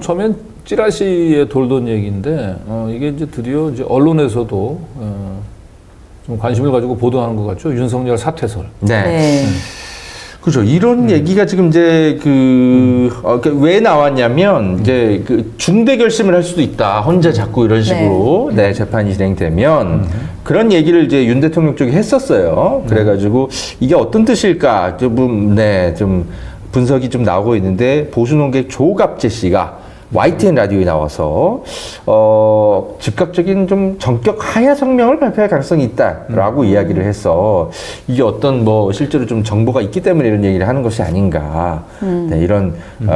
처음엔 찌라시에 돌던 얘기인데, 이게 이제 드디어 이제 언론에서도, 좀 관심을 가지고 보도하는 것 같죠. 윤석열 사퇴설. 네. 네. 그죠. 이런 얘기가 지금 이제 왜 나왔냐면, 이제 중대 결심을 할 수도 있다. 혼자 자꾸 이런 식으로, 네, 재판이 진행되면, 그런 얘기를 이제 윤 대통령 쪽이 했었어요. 그래가지고, 이게 어떤 뜻일까? 좀 분석이 좀 나오고 있는데, 보수논객 조갑재 씨가 YTN 라디오에 나와서 즉각적인 좀 전격 하야 성명을 발표할 가능성이 있다라고 이야기를 해서 이게 어떤 실제로 좀 정보가 있기 때문에 이런 얘기를 하는 것이 아닌가 네, 이런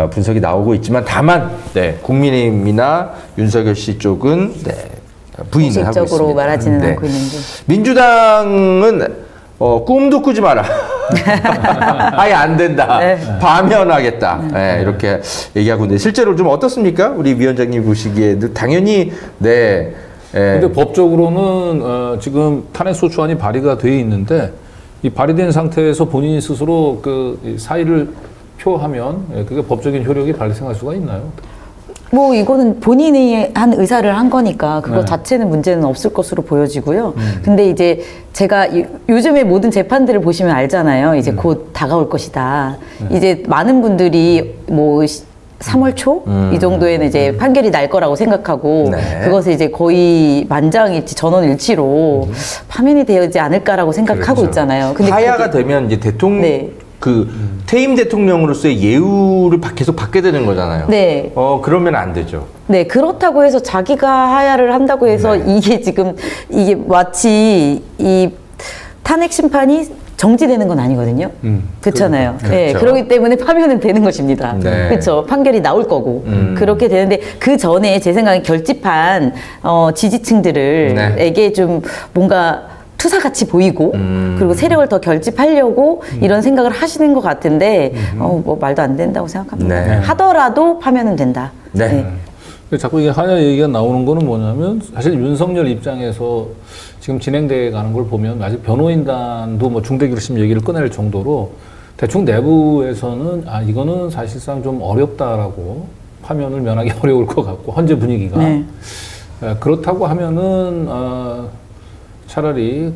분석이 나오고 있지만 다만 네, 국민의힘이나 윤석열 씨 쪽은 네, 부인을 하고 있습니다. 공식적으로 말하지는 않고 있는데 민주당은 꿈도 꾸지 마라. 아예 안 된다. 네. 파면하겠다. 네, 이렇게 얘기하고 있는데 실제로 좀 어떻습니까? 우리 위원장님 보시기에도 당연히 네. 근데 법적으로는 지금 탄핵소추안이 발의가 돼 있는데 이 발의된 상태에서 본인이 스스로 그 사의를 표하면 그게 법적인 효력이 발생할 수가 있나요? 뭐 이거는 본인이 한 의사를 한 거니까 그거 네. 자체는 문제는 없을 것으로 보여지고요. 근데 이제 제가 요즘에 모든 재판들을 보시면 알잖아요. 이제 곧 다가올 것이다. 이제 많은 분들이 뭐 3월 초? 이 정도에는 이제 판결이 날 거라고 생각하고 네. 그것을 이제 거의 만장일치, 전원일치로 파면이 되지 않을까라고 생각하고 그렇죠. 있잖아요. 근데 하야가 되면 이제 대통령 네. 퇴임 대통령으로서의 예우를 계속 받게 되는 거잖아요. 네. 그러면 안 되죠. 네, 그렇다고 해서 자기가 하야를 한다고 해서 이게 지금 이게 마치 이 탄핵 심판이 정지되는 건 아니거든요. 그렇잖아요. 그렇죠. 네, 그렇기 때문에 파면은 되는 것입니다. 네. 그렇죠. 판결이 나올 거고 그렇게 되는데 그 전에 제 생각엔 결집한 지지층들에게 좀 뭔가 투사같이 보이고 그리고 세력을 더 결집하려고 이런 생각을 하시는 것 같은데 뭐 말도 안 된다고 생각합니다. 네. 하더라도 파면은 된다. 네. 자꾸 이게 하야 얘기가 나오는 거는 뭐냐면 사실 윤석열 입장에서 지금 진행돼 가는 걸 보면 아직 변호인단도 뭐 중대결심 얘기를 꺼낼 정도로 대충 내부에서는 이거는 사실상 좀 어렵다라고 파면을 면하기 어려울 것 같고 현재 분위기가 네. 그렇다고 하면은 차라리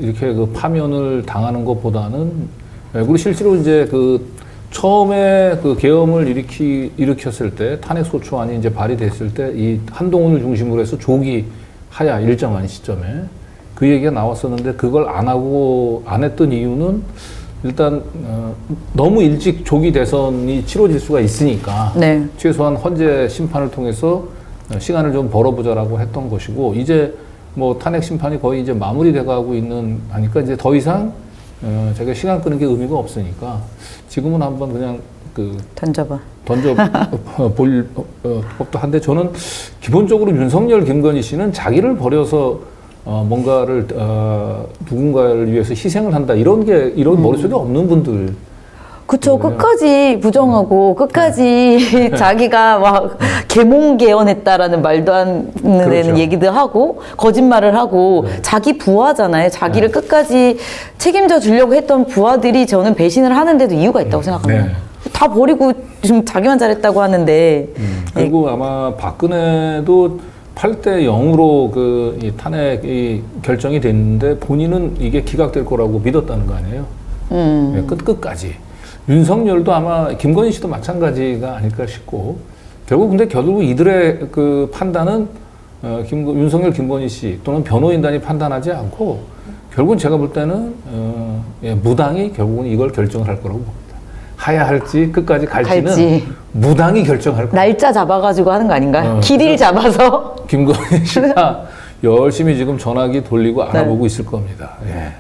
이렇게 파면을 당하는 것보다는 그리고 실제로 이제 처음에 계엄을 일으켰을 때 탄핵소추안이 이제 발의됐을 때 이 한동훈을 중심으로 해서 조기 하야 일정한 시점에 그 얘기가 나왔었는데 그걸 안 했던 이유는 일단 너무 일찍 조기 대선이 치러질 수가 있으니까 네. 최소한 헌재 심판을 통해서 시간을 좀 벌어보자라고 했던 것이고 이제 뭐 탄핵 심판이 거의 이제 마무리돼 가고 하니까 이제 더 이상 제가 시간 끄는 게 의미가 없으니까 지금은 한번 그냥 던져볼 법도 한데 저는 기본적으로 윤석열, 김건희 씨는 자기를 버려서 뭔가를 누군가를 위해서 희생을 한다 이런 머릿속에 없는 분들. 그쵸. 끝까지 부정하고 끝까지 자기가 막 계몽개헌했다라는 말도 안 되는 그렇죠. 얘기도 하고 거짓말을 하고 자기 부하잖아요. 자기를 끝까지 책임져 주려고 했던 부하들이 저는 배신을 하는데도 이유가 있다고 생각합니다. 네. 다 버리고 지금 자기만 잘했다고 하는데 그리고 아마 박근혜도 8대 0으로 이 탄핵이 결정이 됐는데 본인은 이게 기각될 거라고 믿었다는 거 아니에요? 네, 끝까지. 윤석열도 아마 김건희 씨도 마찬가지가 아닐까 싶고 결국 이들의 판단은 윤석열, 김건희 씨 또는 변호인단이 판단하지 않고 결국은 제가 볼 때는 무당이 결국은 이걸 결정을 할 거라고 봅니다. 하야할지 끝까지 갈지는 무당이 결정할 거예요. 날짜 잡아가지고 하는 거 아닌가요? 길이를 잡아서 김건희 씨가 열심히 지금 전화기 돌리고 알아보고 있을 겁니다. 예.